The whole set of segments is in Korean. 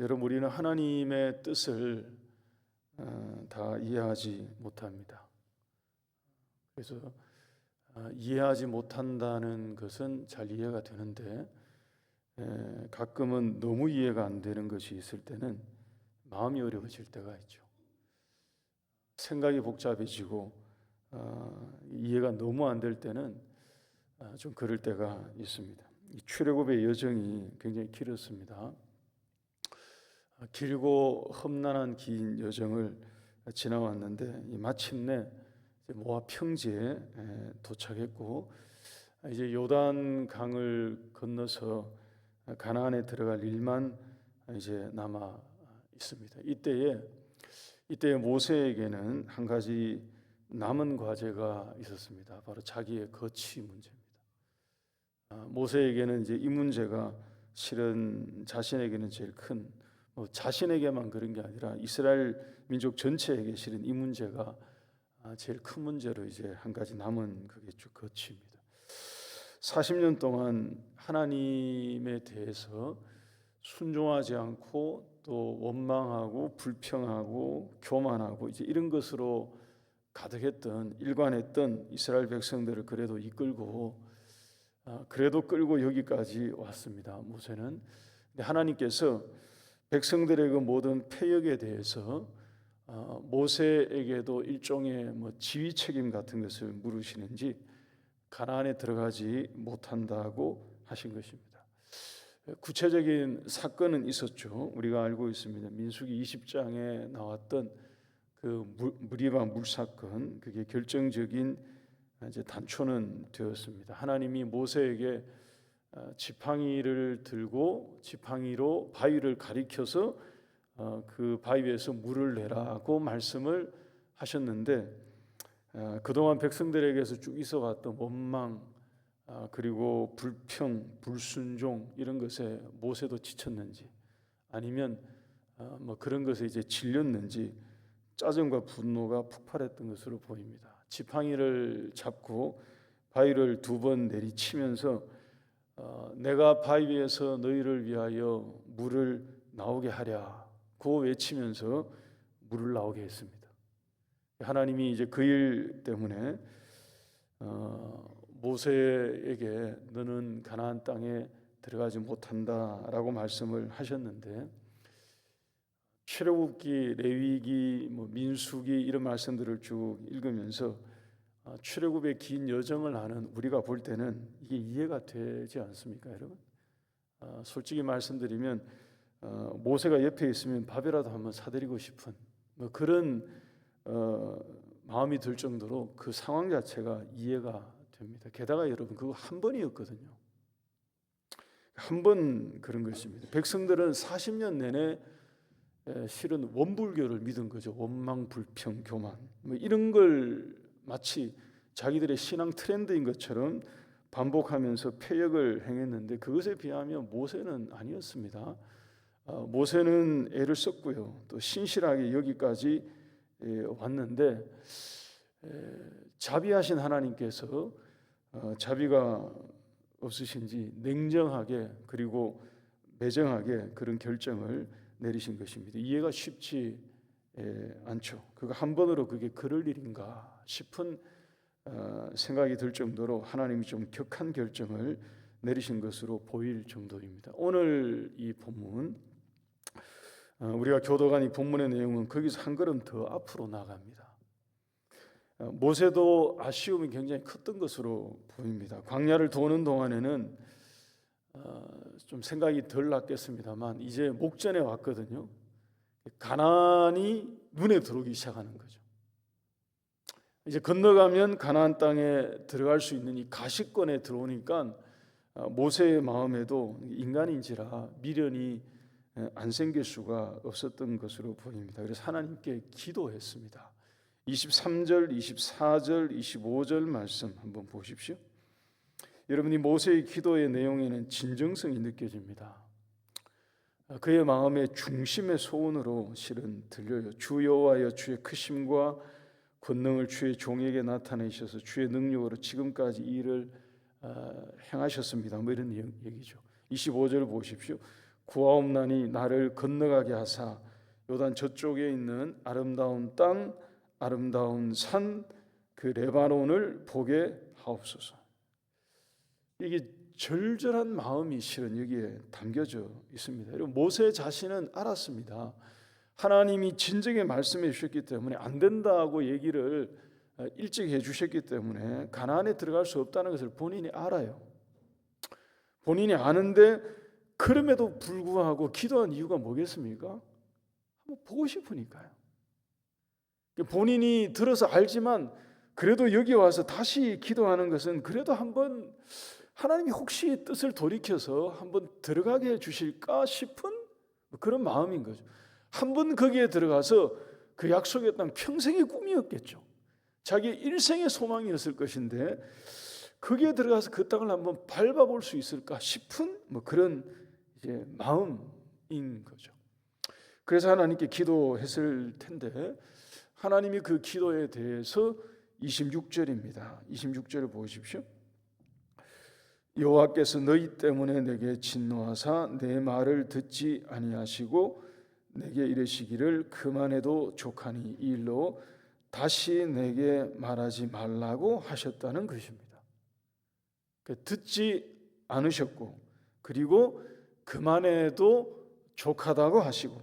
여러분, 우리는 하나님의 뜻을 다 이해하지 못합니다. 그래서 이해하지 못한다는 것은 잘 이해가 되는데, 가끔은 너무 이해가 안 되는 것이 있을 때는 마음이 어려워질 때가 있죠. 생각이 복잡해지고 이해가 너무 안 될 때는 좀 그럴 때가 있습니다. 이 출애굽의 여정이 굉장히 길었습니다. 길고 험난한 긴 여정을 지나왔는데 마침내 모압 평지에 도착했고, 이제 요단 강을 건너서 가나안에 들어갈 일만 이제 남아 있습니다. 이때에 모세에게는 한 가지 남은 과제가 있었습니다. 바로 자기의 거취 문제입니다. 모세에게는 이제 이 문제가 실은 자신에게는 제일 큰, 자신에게만 그런 게 아니라 이스라엘 민족 전체에게 실은 이 문제가 제일 큰 문제로 이제 한 가지 남은 그게 거취입니다. 40년 동안 하나님에 대해서 순종하지 않고 또 원망하고 불평하고 교만하고 이제 이런 것으로 가득했던 일관했던 이스라엘 백성들을 그래도 끌고 여기까지 왔습니다. 모세는. 근데 하나님께서 백성들의 그 모든 패역에 대해서 모세에게도 일종의 지휘 책임 같은 것을 물으시는지 가나안에 들어가지 못한다고 하신 것입니다. 구체적인 사건은 있었죠. 우리가 알고 있습니다. 민수기 20장에 나왔던 그 무리바 물사건, 그게 결정적인 이제 단초는 되었습니다. 하나님이 모세에게 지팡이를 들고 지팡이로 바위를 가리켜서 그 바위에서 물을 내라고 말씀을 하셨는데, 그동안 백성들에게서 쭉 있어왔던 원망, 그리고 불평, 불순종 이런 것에 모세도 지쳤는지, 아니면 그런 것에 이제 질렸는지 짜증과 분노가 폭발했던 것으로 보입니다. 지팡이를 잡고 바위를 2번 내리치면서 내가 바위 위에서 너희를 위하여 물을 나오게 하랴고 외치면서 물을 나오게 했습니다. 하나님이 이제 그 일 때문에 모세에게 너는 가나안 땅에 들어가지 못한다라고 말씀을 하셨는데, 출애굽기, 레위기, 민수기 이런 말씀들을 쭉 읽으면서 출애굽의 긴 여정을 하는 우리가 볼 때는 이게 이해가 되지 않습니까, 여러분? 솔직히 말씀드리면 모세가 옆에 있으면 밥이라도 한번 사드리고 싶은 그런 마음이 들 정도로 그 상황 자체가 이해가 됩니다. 게다가 여러분, 그거 한 번이었거든요. 한 번 그런 것입니다. 백성들은 40년 내내 실은 원불교를 믿은 거죠. 원망, 불평, 교만 이런 걸 마치 자기들의 신앙 트렌드인 것처럼 반복하면서 패역을 행했는데, 그것에 비하면 모세는 아니었습니다. 모세는 애를 썼고요, 또 신실하게 여기까지 왔는데, 자비하신 하나님께서 자비가 없으신지 냉정하게 그리고 매정하게 그런 결정을 내리신 것입니다. 이해가 쉽지 않죠. 그거 한 번으로 그게 그럴 일인가 싶은 생각이 들 정도로 하나님이 좀 격한 결정을 내리신 것으로 보일 정도입니다. 오늘 이 본문, 우리가 교도관 이 본문의 내용은 거기서 한 걸음 더 앞으로 나갑니다. 모세도 아쉬움이 굉장히 컸던 것으로 보입니다. 광야를 도는 동안에는 좀 생각이 덜 났겠습니다만 이제 목전에 왔거든요. 가나안이 눈에 들어오기 시작하는 거죠. 이제 건너가면 가나안 땅에 들어갈 수 있는 이 가시권에 들어오니까 모세의 마음에도 인간인지라 미련이 안 생길 수가 없었던 것으로 보입니다. 그래서 하나님께 기도했습니다. 23절, 24절, 25절 말씀 한번 보십시오. 여러분이 모세의 기도의 내용에는 진정성이 느껴집니다. 그의 마음의 중심의 소원으로 실은 들려요. 주 여호와여, 주의 크심과 권능을 주의 종에게 나타내셔서 주의 능력으로 지금까지 이 일을 행하셨습니다. 이런 얘기죠. 25절 보십시오. 구하옵나니 나를 건너가게 하사 요단 저쪽에 있는 아름다운 땅, 아름다운 산, 그 레바논을 보게 하옵소서. 이게 절절한 마음이 실은 여기에 담겨져 있습니다. 그리고 모세 자신은 알았습니다. 하나님이 진정에 말씀해 주셨기 때문에 안 된다고 얘기를 일찍 해 주셨기 때문에 가나안에 들어갈 수 없다는 것을 본인이 알아요. 본인이 아는데 그럼에도 불구하고 기도한 이유가 뭐겠습니까? 한번 보고 싶으니까요. 본인이 들어서 알지만 그래도 여기 와서 다시 기도하는 것은 그래도 한번 하나님이 혹시 뜻을 돌이켜서 한번 들어가게 해 주실까 싶은 그런 마음인 거죠. 한번 거기에 들어가서 그 약속의 땅 평생의 꿈이었겠죠. 자기 일생의 소망이었을 것인데 거기에 들어가서 그 땅을 한번 밟아볼 수 있을까 싶은 그런 이제 마음인 거죠. 그래서 하나님께 기도했을 텐데 하나님이 그 기도에 대해서 26절입니다. 26절을 보십시오. 여호와께서 너희 때문에 내게 진노하사 내 말을 듣지 아니하시고 내게 이르시기를 그만해도 족하니 이 일로 다시 내게 말하지 말라고 하셨다는 것입니다. 듣지 않으셨고 그리고 그만해도 족하다고 하시고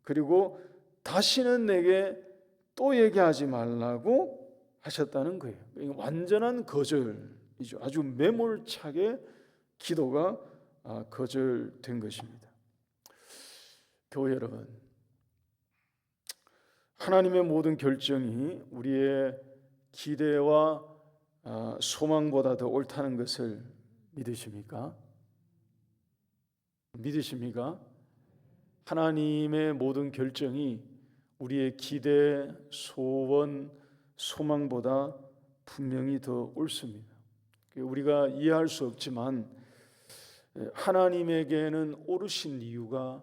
그리고 다시는 내게 또 얘기하지 말라고 하셨다는 거예요. 완전한 거절이죠. 아주 매몰차게 기도가 거절된 것입니다. 교회 여러분, 하나님의 모든 결정이 우리의 기대와 소망보다 더 옳다는 것을 믿으십니까? 믿으십니까? 하나님의 모든 결정이 우리의 기대, 소원, 소망보다 분명히 더 옳습니다. 우리가 이해할 수 없지만 하나님에게는 옳으신 이유가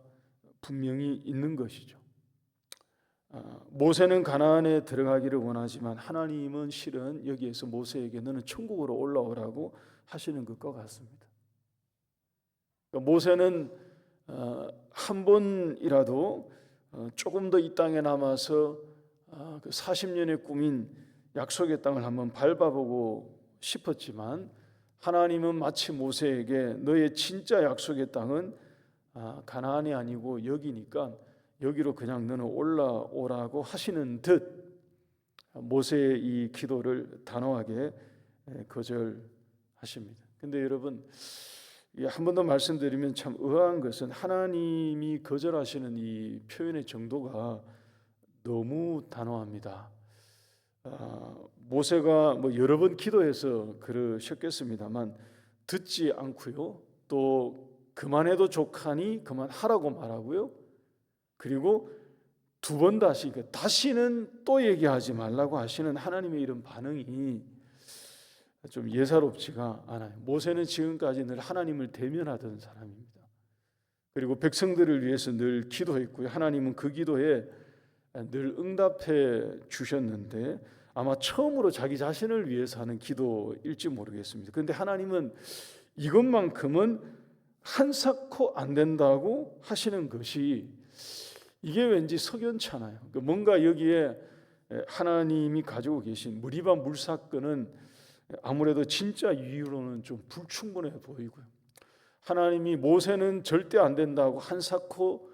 분명히 있는 것이죠. 모세는 가나안에 들어가기를 원하지만 하나님은 실은 여기에서 모세에게 너는 천국으로 올라오라고 하시는 것과 같습니다. 모세는 한 번이라도 조금 더 이 땅에 남아서 그 40년의 꿈인 약속의 땅을 한번 밟아보고 싶었지만 하나님은 마치 모세에게 너의 진짜 약속의 땅은 가나안이 아니고 여기니까 여기로 그냥 너는 올라오라고 하시는 듯 모세의 이 기도를 단호하게 거절하십니다. 근데 여러분 한 번 더 말씀드리면 참 의아한 것은 하나님이 거절하시는 이 표현의 정도가 너무 단호합니다. 모세가 여러 번 기도해서 그러셨겠습니다만 듣지 않고요. 또 그만해도 족하니 그만하라고 말하고요. 그리고 두 번 다시는 또 얘기하지 말라고 하시는 하나님의 이런 반응이 좀 예사롭지가 않아요. 모세는 지금까지 늘 하나님을 대면하던 사람입니다. 그리고 백성들을 위해서 늘 기도했고요. 하나님은 그 기도에 늘 응답해 주셨는데 아마 처음으로 자기 자신을 위해서 하는 기도일지 모르겠습니다. 그런데 하나님은 이것만큼은 한사코 안 된다고 하시는 것이 이게 왠지 석연찮아요. 뭔가 여기에 하나님이 가지고 계신 무리바 물사건은 아무래도 진짜 이유로는 좀 불충분해 보이고요. 하나님이 모세는 절대 안 된다고 한사코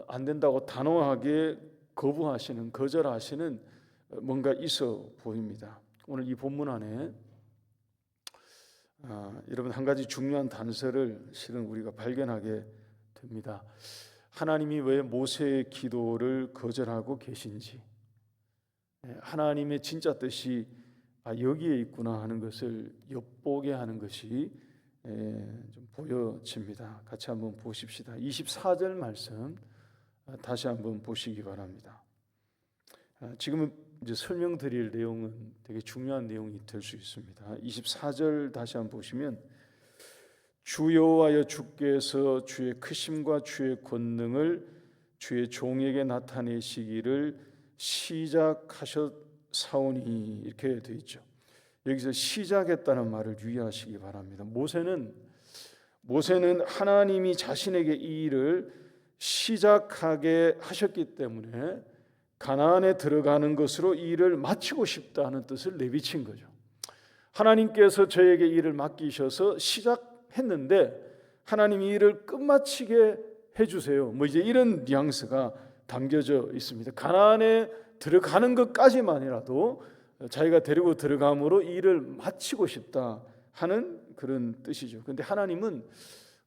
안 된다고 단호하게 거절하시는 뭔가 있어 보입니다. 오늘 이 본문 안에 여러분 한 가지 중요한 단서를 실은 우리가 발견하게 됩니다. 하나님이 왜 모세의 기도를 거절하고 계신지, 하나님의 진짜 뜻이 여기에 있구나 하는 것을 엿보게 하는 것이 좀 보여집니다. 같이 한번 보십시다. 24절 말씀 다시 한번 보시기 바랍니다. 지금 이제 설명드릴 내용은 되게 중요한 내용이 될 수 있습니다. 24절 다시 한번 보시면 주 여호와여 주께서 주의 크심과 주의 권능을 주의 종에게 나타내시기를 시작하셨사오니 이렇게 되어 있죠. 여기서 시작했다는 말을 유의하시기 바랍니다. 모세는 모세는 하나님이 자신에게 이 일을 시작하게 하셨기 때문에 가나안에 들어가는 것으로 이 일을 마치고 싶다는 뜻을 내비친 거죠. 하나님께서 저에게 이 일을 맡기셔서 시작했는데 하나님이 이 일을 끝마치게 해주세요. 이제 이런 뉘앙스가 담겨져 있습니다. 가나안에 들어가는 것까지만이라도 자기가 데리고 들어감으로 이 일을 마치고 싶다 하는 그런 뜻이죠. 그런데 하나님은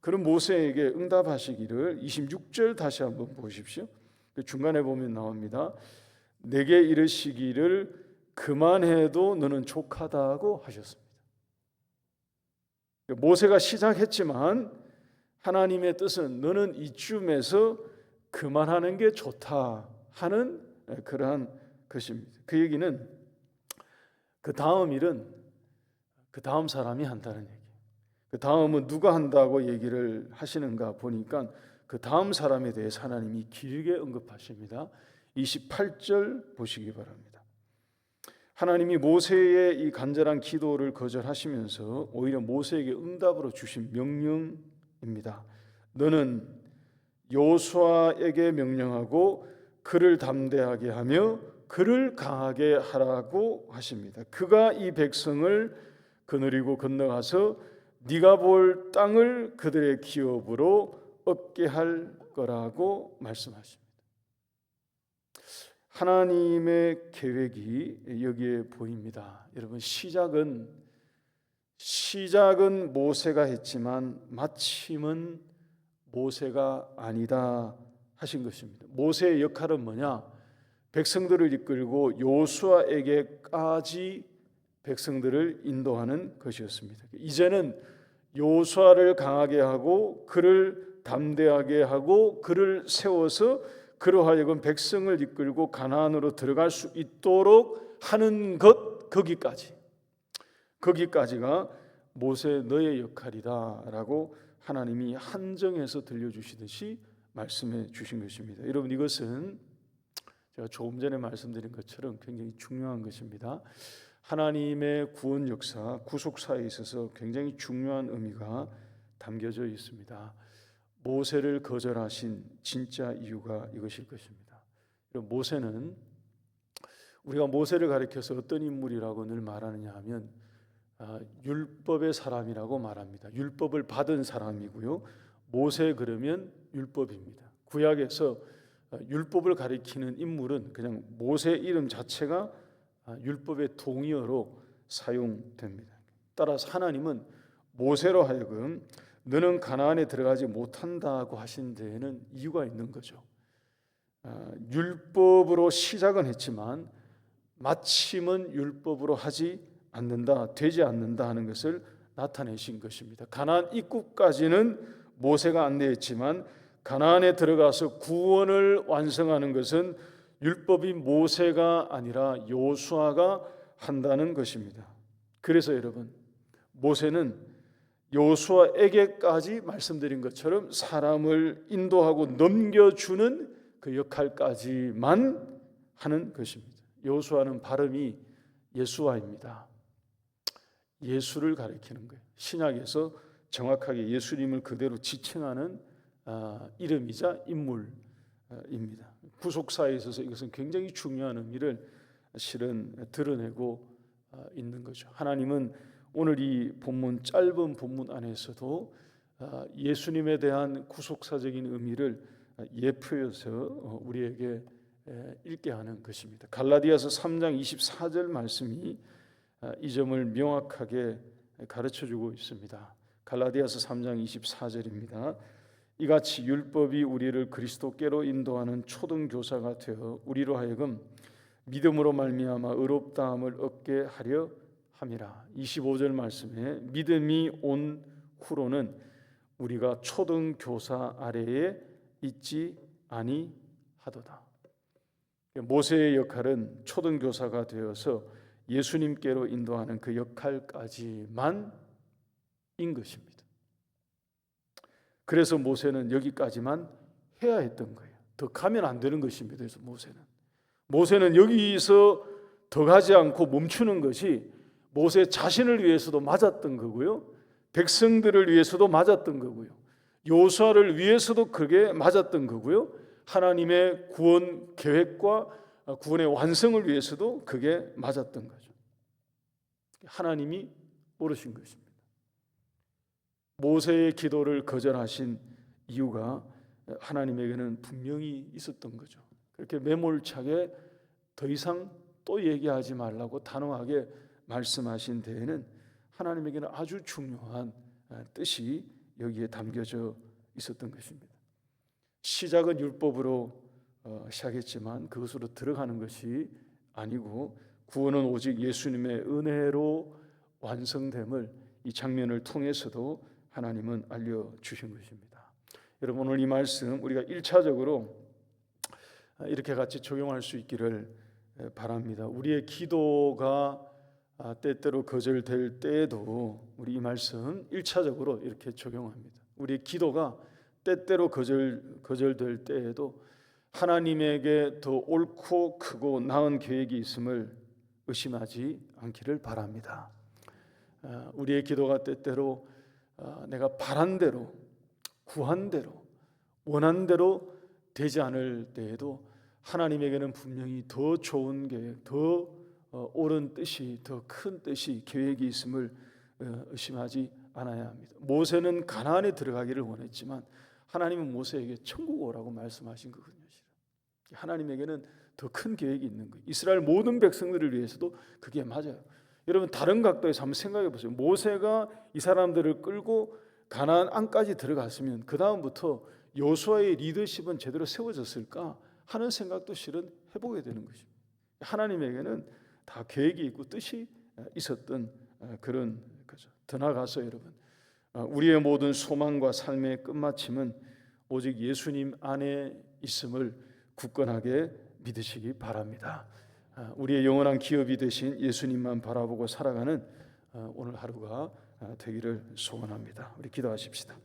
그런 모세에게 응답하시기를 26절 다시 한번 보십시오. 중간에 보면 나옵니다. 내게 이르시기를 그만해도 너는 족하다고 하셨습니다. 모세가 시작했지만 하나님의 뜻은 너는 이쯤에서 그만하는 게 좋다 하는 그러한 것입니다. 그 얘기는 그 다음 일은 그 다음 사람이 한다는 얘기. 그 다음은 누가 한다고 얘기를 하시는가 보니까 그 다음 사람에 대해서 하나님이 길게 언급하십니다. 28절 보시기 바랍니다. 하나님이 모세의 이 간절한 기도를 거절하시면서 오히려 모세에게 응답으로 주신 명령입니다. 너는 여호수아에게 명령하고 그를 담대하게 하며 그를 강하게 하라고 하십니다. 그가 이 백성을 거느리고 건너가서 네가 볼 땅을 그들의 기업으로 얻게 할 거라고 말씀하십니다. 하나님의 계획이 여기에 보입니다. 여러분, 시작은 모세가 했지만 마침은 모세가 아니다 하신 것입니다. 모세의 역할은 뭐냐? 백성들을 이끌고 여호수아에게까지 백성들을 인도하는 것이었습니다. 이제는 여호수아를 강하게 하고 그를 담대하게 하고 그를 세워서 그로 하여금 백성을 이끌고 가나안으로 들어갈 수 있도록 하는 것, 거기까지가 모세 너의 역할이다라고 하나님이 한정해서 들려주시듯이 말씀해 주신 것입니다. 여러분, 이것은 제가 조금 전에 말씀드린 것처럼 굉장히 중요한 것입니다. 하나님의 구원 역사, 구속사에 있어서 굉장히 중요한 의미가 담겨져 있습니다. 모세를 거절하신 진짜 이유가 이것일 것입니다. 모세는, 우리가 모세를 가리켜서 어떤 인물이라고 늘 말하느냐 하면 율법의 사람이라고 말합니다. 율법을 받은 사람이고요. 모세 그러면 율법입니다. 구약에서 율법을 가리키는 인물은 그냥 모세 이름 자체가 율법의 동의어로 사용됩니다. 따라서 하나님은 모세로 하여금 너는 가나안에 들어가지 못한다고 하신 데에는 이유가 있는 거죠. 율법으로 시작은 했지만 마침은 율법으로 하지 않는다, 되지 않는다 하는 것을 나타내신 것입니다. 가나안 입구까지는 모세가 안내했지만 가나안에 들어가서 구원을 완성하는 것은 율법인 모세가 아니라 여호수아가 한다는 것입니다. 그래서 여러분, 모세는 여호수아에게까지 말씀드린 것처럼 사람을 인도하고 넘겨주는 그 역할까지만 하는 것입니다. 여호수아는 발음이 예수아입니다. 예수를 가리키는 거예요. 신약에서 정확하게 예수님을 그대로 지칭하는 이름이자 인물입니다. 구속사에 있어서 이것은 굉장히 중요한 의미를 실은 드러내고 있는 거죠. 하나님은 오늘 이 본문, 짧은 본문 안에서도 예수님에 대한 구속사적인 의미를 예표해서 우리에게 읽게 하는 것입니다. 갈라디아서 3장 24절 말씀이 이 점을 명확하게 가르쳐주고 있습니다. 갈라디아서 3장 24절입니다. 이같이 율법이 우리를 그리스도께로 인도하는 초등교사가 되어 우리로 하여금 믿음으로 말미암아 의롭다함을 얻게 하려 함이라. 25절 말씀에 믿음이 온 후로는 우리가 초등교사 아래에 있지 아니하도다. 모세의 역할은 초등교사가 되어서 예수님께로 인도하는 그 역할까지만인 것입니다. 그래서 모세는 여기까지만 해야 했던 거예요. 더 가면 안 되는 것입니다. 그래서 모세는 여기서 더 가지 않고 멈추는 것이 모세 자신을 위해서도 맞았던 거고요. 백성들을 위해서도 맞았던 거고요. 요수아를 위해서도 그게 맞았던 거고요. 하나님의 구원 계획과 구원의 완성을 위해서도 그게 맞았던 거죠. 하나님이 모르신 것입니다. 모세의 기도를 거절하신 이유가 하나님에게는 분명히 있었던 거죠. 그렇게 매몰차게 더 이상 또 얘기하지 말라고 단호하게 말씀하신 데에는 하나님에게는 아주 중요한 뜻이 여기에 담겨져 있었던 것입니다. 시작은 율법으로 시작했지만 그것으로 들어가는 것이 아니고 구원은 오직 예수님의 은혜로 완성됨을 이 장면을 통해서도 하나님은 알려주신 것입니다. 여러분, 오늘 이 말씀 우리가 1차적으로 이렇게 같이 적용할 수 있기를 바랍니다. 우리의 기도가 때때로 거절될 때에도 우리 이 말씀 1차적으로 이렇게 적용합니다. 우리의 기도가 때때로 거절될 때에도 하나님에게 더 옳고 크고 나은 계획이 있음을 의심하지 않기를 바랍니다. 우리의 기도가 때때로 내가 바란 대로, 구한 대로, 원한 대로 되지 않을 때에도 하나님에게는 분명히 더 좋은 계획, 더 옳은 뜻이, 더 큰 뜻이, 계획이 있음을 의심하지 않아야 합니다. 모세는 가나안에 들어가기를 원했지만 하나님은 모세에게 천국 오라고 말씀하신 거거든요. 하나님에게는 더 큰 계획이 있는 거예요. 이스라엘 모든 백성들을 위해서도 그게 맞아요. 여러분, 다른 각도에서 한번 생각해 보세요. 모세가 이 사람들을 끌고 가나안 안까지 들어갔으면 그 다음부터 여호수아의 리더십은 제대로 세워졌을까 하는 생각도 실은 해보게 되는 것입니다. 하나님에게는 다 계획이 있고 뜻이 있었던 그런 거죠. 더 나아가서 여러분, 우리의 모든 소망과 삶의 끝마침은 오직 예수님 안에 있음을 굳건하게 믿으시기 바랍니다. 우리의 영원한 기업이 되신 예수님만 바라보고 살아가는 오늘 하루가 되기를 소원합니다. 우리 기도하십시다.